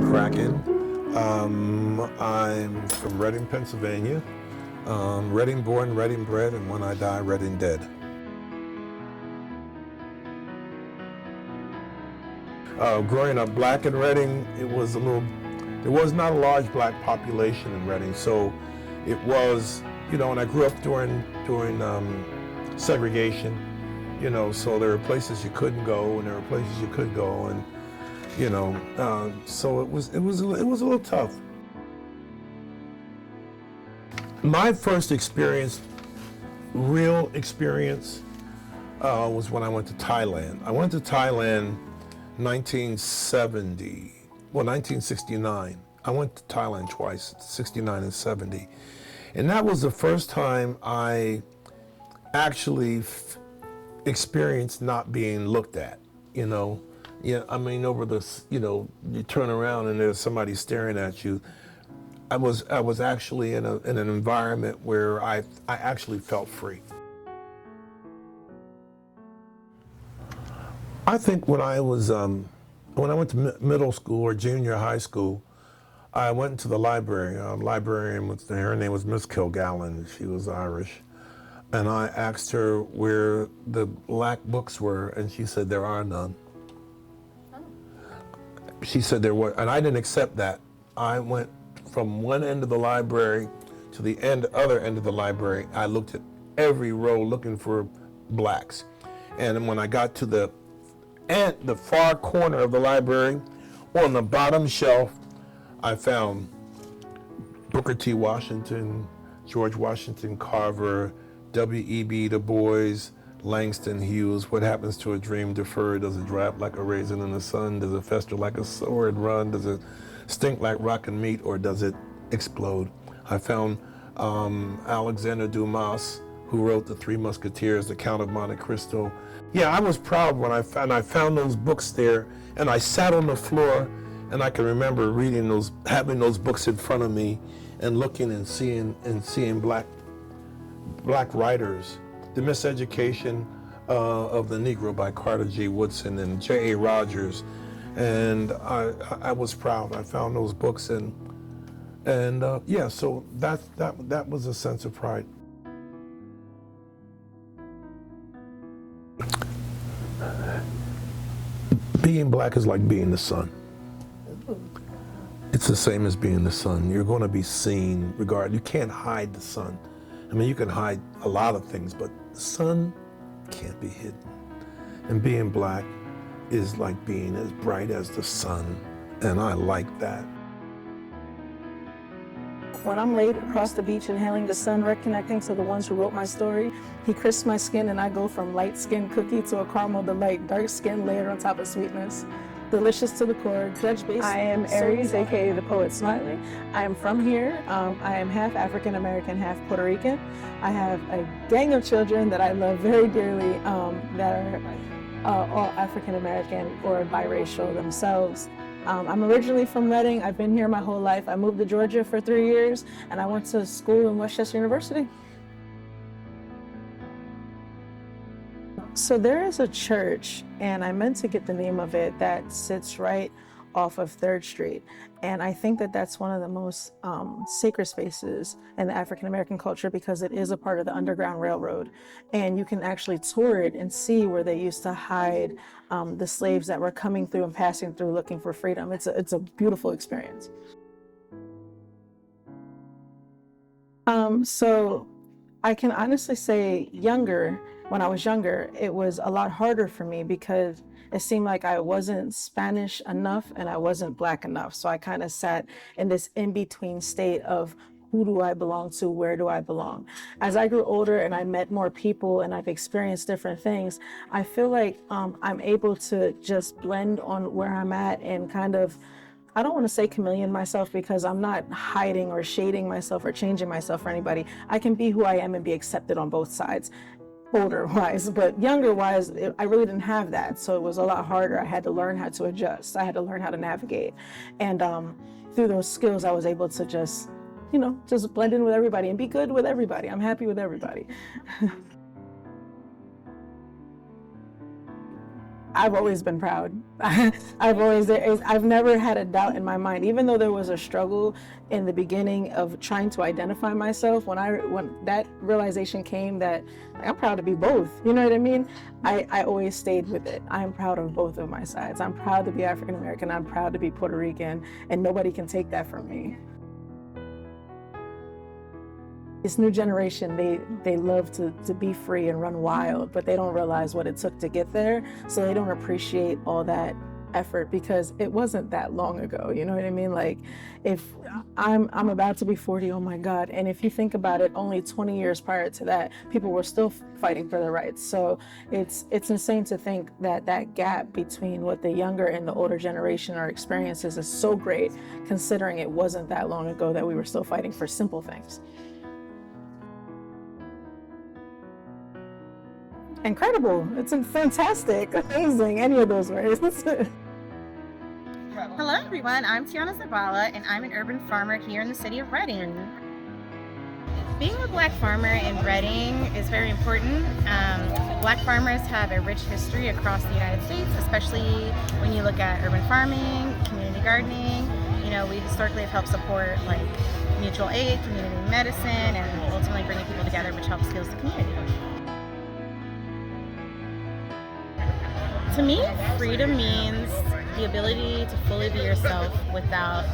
cracking. I'm from Reading, Pennsylvania. Reading born, Reading bred, and when I die, Reading dead. Growing up black in Reading, there was not a large black population in Reading, so it was, and I grew up during segregation, so there were places you couldn't go and there were places you could go, and so it was a little tough. My first real experience, was when I went to Thailand. I went to Thailand 1969. I went to Thailand twice, 69 and 70. And that was the first time I actually experienced not being looked at, Yeah, I mean, over this, you turn around and there's somebody staring at you. I was actually in an environment where I actually felt free. I think when I went to middle school or junior high school, I went to the library. Librarian, her name was Miss Kilgallen. She was Irish. And I asked her where the black books were, and she said, there are none. She said there were, and I didn't accept that. I went from one end of the library to the other end of the library. I looked at every row looking for blacks. And when I got to the far corner of the library, on the bottom shelf, I found Booker T. Washington, George Washington Carver, W.E.B. Du Bois, Langston Hughes. What happens to a dream deferred? Does it drop like a raisin in the sun? Does it fester like a sword run? Does it stink like rotten meat, or does it explode? I found Alexander Dumas, who wrote The Three Musketeers, The Count of Monte Cristo. Yeah, I was proud when I found those books there, and I sat on the floor, and I can remember having those books in front of me, and looking and seeing black writers. The Miseducation of the Negro by Carter G. Woodson and J.A. Rogers, and I was proud. I found those books, and yeah, so that was a sense of pride. Being black is like being the sun. It's the same as being the sun. You're going to be seen, regardless. You can't hide the sun. I mean, you can hide a lot of things, but the sun can't be hidden. And being black is like being as bright as the sun, and I like that. When I'm laid across the beach inhaling the sun, reconnecting to the ones who wrote my story, he crisps my skin and I go from light-skinned cookie to a caramel delight, dark skin layered on top of sweetness. Delicious to the core, judge-based. I am Aries, aka the Poet Smiley. I am from here. I am half African American, half Puerto Rican. I have a gang of children that I love very dearly that are all African American or biracial themselves. I'm originally from Reading. I've been here my whole life. I moved to Georgia for 3 years, and I went to school in Westchester University. So there is a church, and I meant to get the name of it, that sits right off of 3rd Street. And I think that that's one of the most sacred spaces in the African-American culture, because it is a part of the Underground Railroad. And you can actually tour it and see where they used to hide the slaves that were coming through and passing through looking for freedom. It's a beautiful experience. So I can honestly say when I was younger, it was a lot harder for me because it seemed like I wasn't Spanish enough and I wasn't black enough. So I kind of sat in this in-between state of who do I belong to, where do I belong? As I grew older and I met more people and I've experienced different things, I feel like I'm able to just blend on where I'm at and kind of, I don't want to say chameleon myself, because I'm not hiding or shading myself or changing myself for anybody. I can be who I am and be accepted on both sides. Older wise, but younger wise, I really didn't have that. So it was a lot harder. I had to learn how to adjust. I had to learn how to navigate. And through those skills, I was able to just blend in with everybody and be good with everybody. I'm happy with everybody. I've always been proud. I've never had a doubt in my mind, even though there was a struggle in the beginning of trying to identify myself. When that realization came that I'm proud to be both, you know what I mean? I always stayed with it. I'm proud of both of my sides. I'm proud to be African American. I'm proud to be Puerto Rican, and nobody can take that from me. This new generation, they love to be free and run wild, but they don't realize what it took to get there. So they don't appreciate all that effort because it wasn't that long ago. You know what I mean? Like, if I'm about to be 40, oh my God. And if you think about it, only 20 years prior to that, people were still fighting for their rights. So it's insane to think that that gap between what the younger and the older generation are experiences is so great, considering it wasn't that long ago that we were still fighting for simple things. Incredible. It's fantastic, amazing, any of those words. Hello everyone, I'm Tiana Zavala and I'm an urban farmer here in the city of Reading. Being a Black farmer in Reading is very important. Black farmers have a rich history across the United States, especially when you look at urban farming, community gardening. You know, we historically have helped support like mutual aid, community medicine, and ultimately bringing people together, which helps heal the community. To me, freedom means the ability to fully be yourself without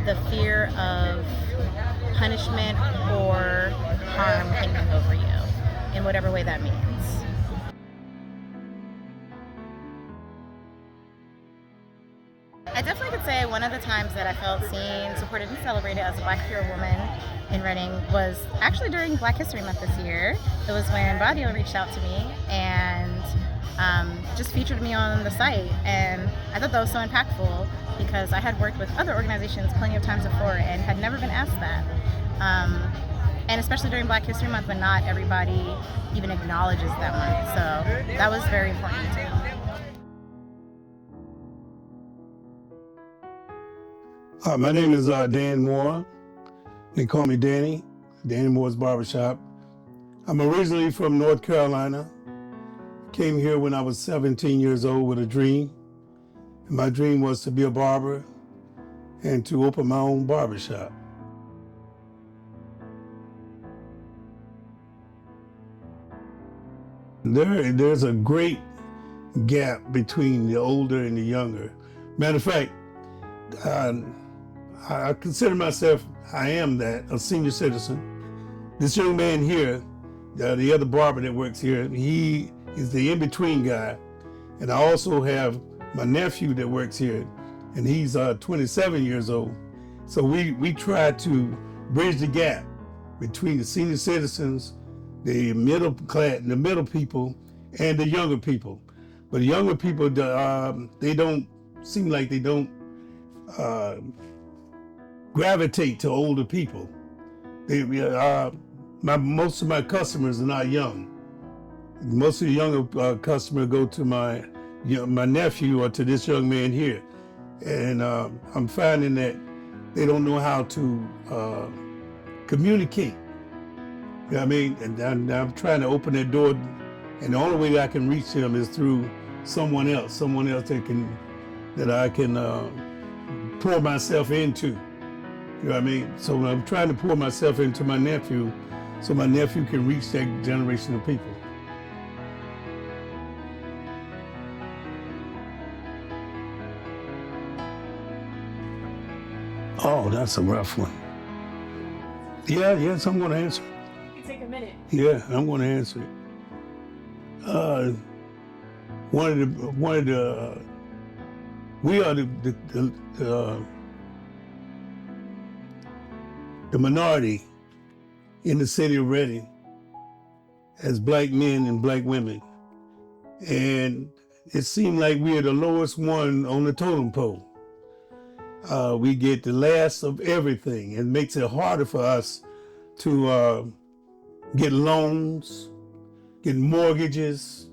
the fear of punishment or harm hanging over you, in whatever way that means. I definitely could say one of the times that I felt seen, supported, and celebrated as a Black queer woman in Reading was actually during Black History Month this year. It was when Radio reached out to me and just featured me on the site, and I thought that was so impactful because I had worked with other organizations plenty of times before and had never been asked that. And especially during Black History Month when not everybody even acknowledges that month. So that was very important to me. My name is Dan Moore. They call me Danny Moore's Barbershop. I'm originally from North Carolina. Came here when I was 17 years old with a dream. And my dream was to be a barber and to open my own barbershop. There's a great gap between the older and the younger. Matter of fact, I consider myself, I am that, a senior citizen. This young man here, the other barber that works here, he is the in-between guy. And I also have my nephew that works here, and he's 27 years old. So we try to bridge the gap between the senior citizens, the middle class, the middle people, and the younger people. But the younger people, they don't seem like they don't gravitate to older people. Most of my customers are not young. Most of the younger customers go to my nephew or to this young man here. And I'm finding that they don't know how to communicate. You know what I mean? And I'm trying to open that door, and the only way that I can reach them is through someone else that I can pour myself into. You know what I mean? So I'm trying to pour myself into my nephew so my nephew can reach that generation of people. Oh, that's a rough one. Yes, I'm going to answer it. You take a minute. Yeah, I'm going to answer it. We are the minority in the city of Reading as Black men and Black women. And it seemed like we are the lowest one on the totem pole. We get the last of everything. It makes it harder for us to get loans, get mortgages,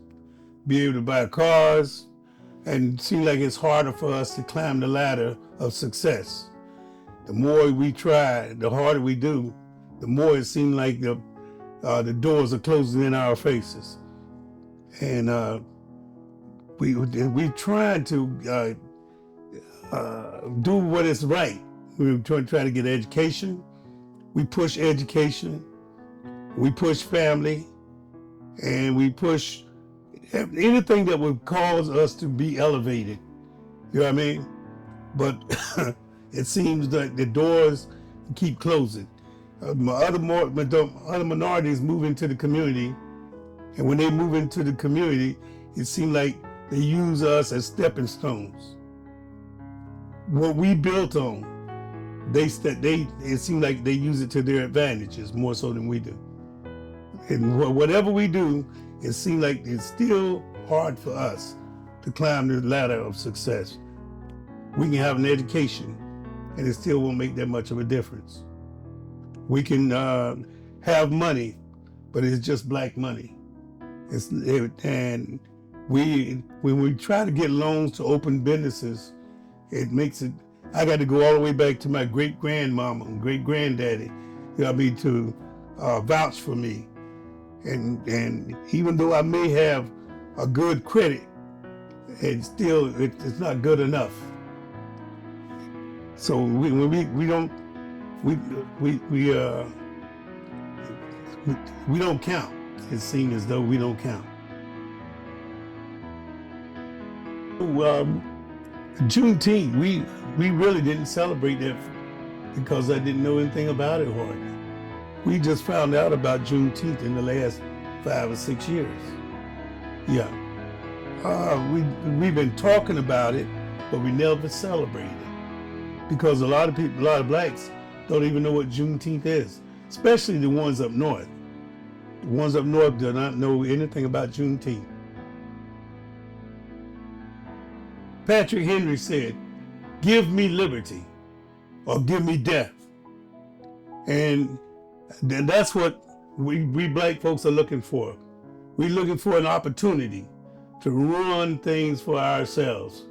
be able to buy cars, and it seems like it's harder for us to climb the ladder of success. The more we try, the harder we do, the more it seems like the doors are closing in our faces. And we trying to do what is right. We try to get education. We push education. We push family, and we push anything that would cause us to be elevated. You know what I mean? But it seems that the doors keep closing. Other minorities move into the community, and when they move into the community, it seems like they use us as stepping stones. What we built on, it seems like they use it to their advantages more so than we do. And whatever we do, it seems like it's still hard for us to climb the ladder of success. We can have an education, and it still won't make that much of a difference. We can have money, but it's just black money. And when we try to get loans to open businesses, it makes it. I got to go all the way back to my great grandmama and great granddaddy, to vouch for me. And even though I may have a good credit, it's not good enough. So we don't count. It seems as though we don't count. Juneteenth, we really didn't celebrate that because I didn't know anything about it hardly. We just found out about Juneteenth in the last 5 or 6 years. Yeah. We've been talking about it, but we never celebrated it. Because a lot of blacks don't even know what Juneteenth is, especially the ones up north. The ones up north do not know anything about Juneteenth. Patrick Henry said, "Give me liberty or give me death." And that's what we black folks are looking for. We're looking for an opportunity to run things for ourselves.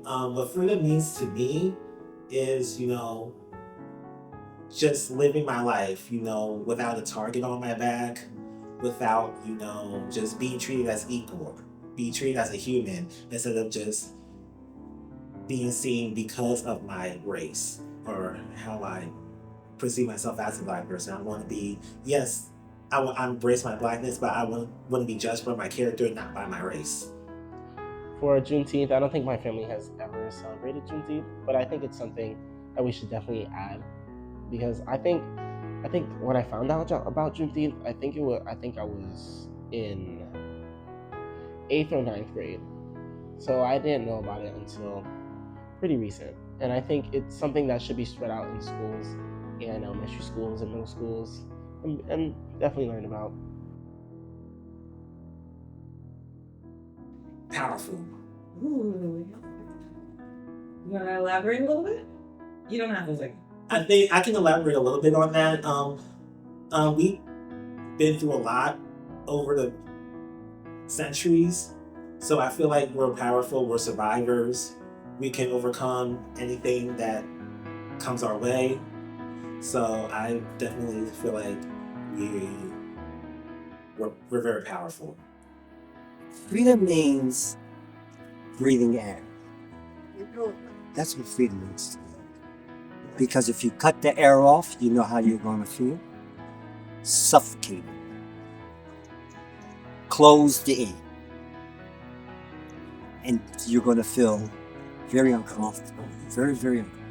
What freedom means to me is, just living my life, without a target on my back, without, just being treated as equal, being treated as a human instead of just being seen because of my race or how I perceive myself as a black person. I want to be, yes, I embrace my blackness, but I want to be judged by my character, not by my race. For Juneteenth, I don't think my family has ever celebrated Juneteenth, but I think it's something that we should definitely add, because I think when I found out about Juneteenth, I think I was in 8th or 9th grade, so I didn't know about it until pretty recent. And I think it's something that should be spread out in schools and elementary schools and middle schools, and definitely learn about. Powerful. Ooh. You want to elaborate a little bit? You don't have to. I think I can elaborate a little bit on that. We've been through a lot over the centuries, so I feel like we're powerful. We're survivors. We can overcome anything that comes our way. So I definitely feel like we're very powerful. Freedom means breathing air. That's what freedom means to me. Because if you cut the air off, you know how you're going to feel? Suffocated. Closed in. And you're going to feel very uncomfortable. Very, very uncomfortable.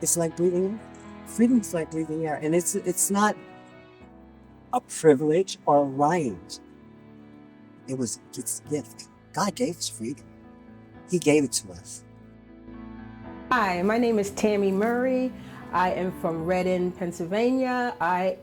It's like breathing air. Freedom is like breathing air. And it's not a privilege or a right. It's a gift. God gave us freedom. He gave it to us. Hi, my name is Tammy Murray. I am from Reading, Pennsylvania. I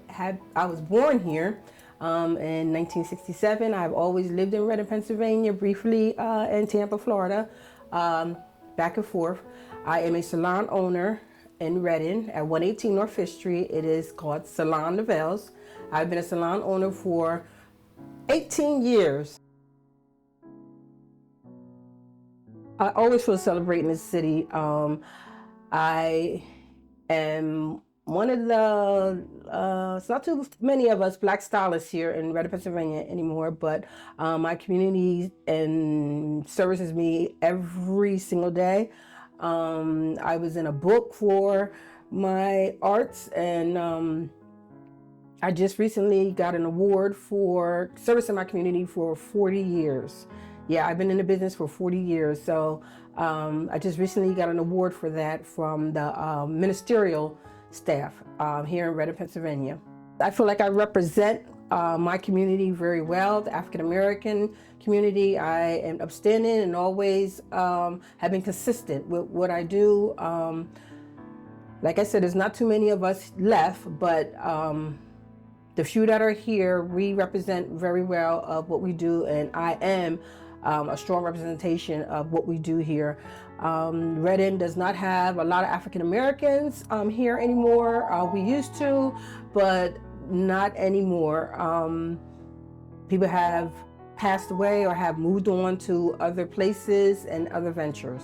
was born here in 1967. I've always lived in Reading, Pennsylvania, briefly in Tampa, Florida, back and forth. I am a salon owner in Reading at 118 North 5th Street. It is called Salon Novels. I've been a salon owner for 18 years. I always feel celebrating this city. I am one of the, it's not too many of us black stylists here in Reading, Pennsylvania anymore, but my community and services me every single day. I was in a book for my arts, and I just recently got an award for servicing my community for 40 years. Yeah, I've been in the business for 40 years. So I just recently got an award for that from the ministerial staff here in Reading, Pennsylvania. I feel like I represent my community very well, the African American community. I am upstanding and always have been consistent with what I do. Like I said, there's not too many of us left, but the few that are here, we represent very well of what we do, and I am a strong representation of what we do here. Reading does not have a lot of African Americans here anymore. We used to, but not anymore. People have passed away or have moved on to other places and other ventures.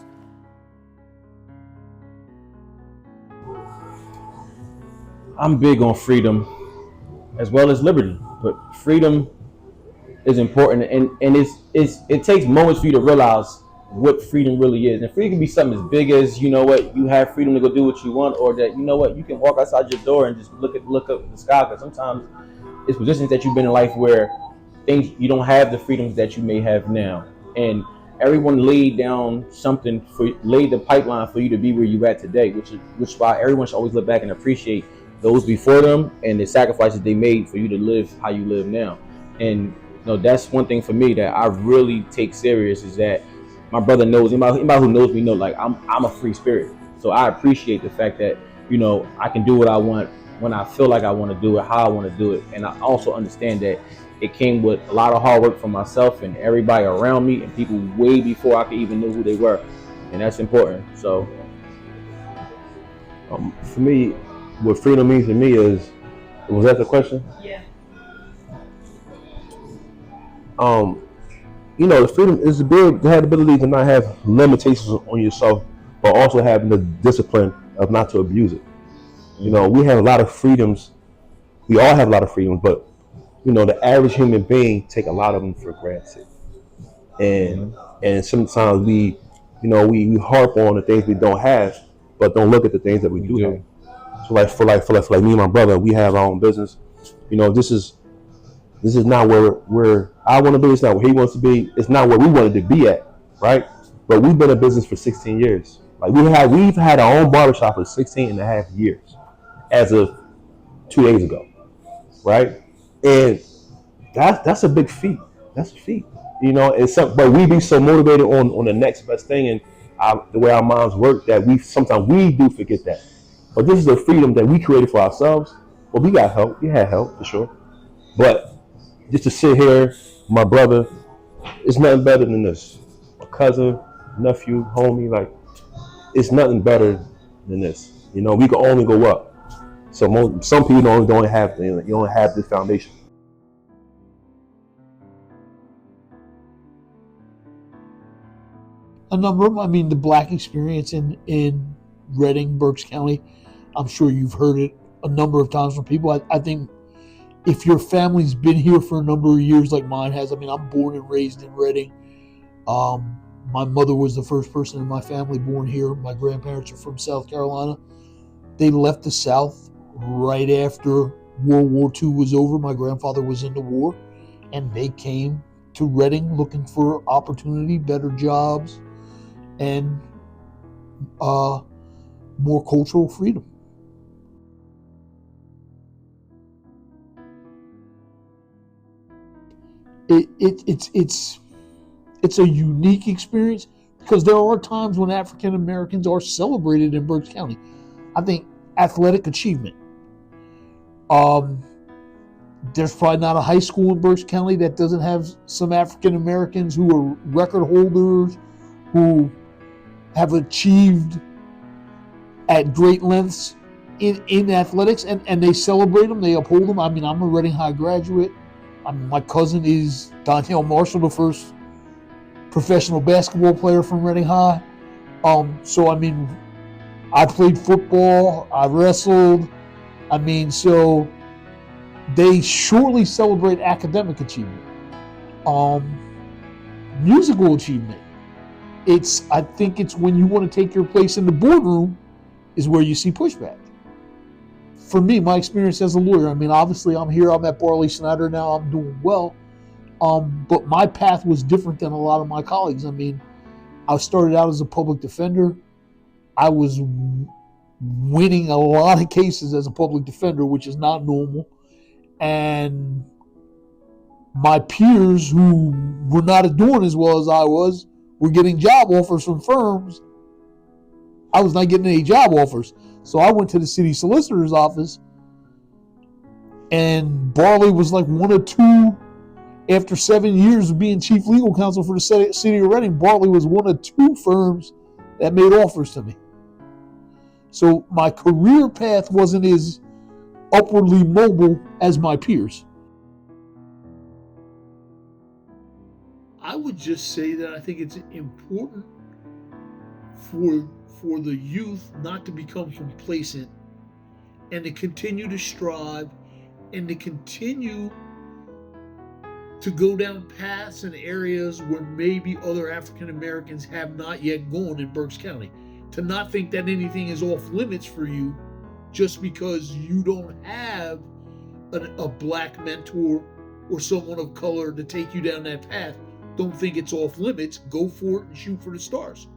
I'm big on freedom as well as liberty, but freedom is important, and it takes moments for you to realize what freedom really is. And freedom can be something as big as, you know what, you have freedom to go do what you want, or that, you know what, you can walk outside your door and just look up at the sky. Because sometimes it's positions that you've been in life where things you don't have the freedoms that you may have now, and everyone laid down something laid the pipeline for you to be where you at today, which is why everyone should always look back and appreciate those before them and the sacrifices they made for you to live how you live now. And that's one thing for me that I really take serious, is that my brother knows, anybody who knows me know, like I'm a free spirit. So I appreciate the fact that, I can do what I want when I feel like I want to do it, how I want to do it. And I also understand that it came with a lot of hard work from myself and everybody around me, and people way before I could even know who they were. And that's important. So for me, what freedom means to me is, was that the question? Yeah. The freedom is to have the ability to not have limitations on yourself, but also having the discipline of not to abuse it. We have a lot of freedoms. We all have a lot of freedoms, but the average human being take a lot of them for granted. And sometimes we harp on the things we don't have, but don't look at the things that we do have. So for me and my brother, we have our own business. This is not where I want to be. It's not where he wants to be. It's not where we wanted to be at, right? But we've been in business for 16 years. Like we've had our own barbershop for 16 and a half years, as of 2 days ago, right? And that's a big feat. That's a feat, but we be so motivated on the next best thing, and the way our minds work, that sometimes we do forget that. But this is the freedom that we created for ourselves. Well, we got help. We had help for sure, but just to sit here, my brother, it's nothing better than this. My cousin, nephew, homie, like, it's nothing better than this. We can only go up. So some people don't have this foundation. The black experience in Reading, Berks County, I'm sure you've heard it a number of times from people. I think if your family's been here for a number of years like mine has, I'm born and raised in Reading. My mother was the first person in my family born here. My grandparents are from South Carolina. They left the South right after World War II was over. My grandfather was in the war, and they came to Reading looking for opportunity, better jobs, and more cultural freedom. It's a unique experience, because there are times when African Americans are celebrated in Berks County. I think athletic achievement. There's probably not a high school in Berks County that doesn't have some African Americans who are record holders, who have achieved at great lengths in athletics, and they celebrate them, they uphold them. I'm a Reading High graduate. My cousin is Donnell Marshall, the first professional basketball player from Reading High. I played football, I wrestled, I mean, so they surely celebrate academic achievement, musical achievement. I think it's when you want to take your place in the boardroom is where you see pushback. For me, my experience as a lawyer, I mean, obviously I'm here, I'm at Barley Snyder now, I'm doing well. But my path was different than a lot of my colleagues. I mean, I started out as a public defender. I was winning a lot of cases as a public defender, which is not normal. And my peers who were not doing as well as I was were getting job offers from firms. I was not getting any job offers. So I went to the city solicitor's office, and Barley was like one or two. After 7 years of being chief legal counsel for the city of Reading, Barley was one of two firms that made offers to me. So my career path wasn't as upwardly mobile as my peers. I would just say that I think it's important for the youth not to become complacent and to continue to strive and to continue to go down paths and areas where maybe other African Americans have not yet gone in Berks County. To not think that anything is off limits for you just because you don't have a black mentor or someone of color to take you down that path. Don't think it's off limits. Go for it and shoot for the stars.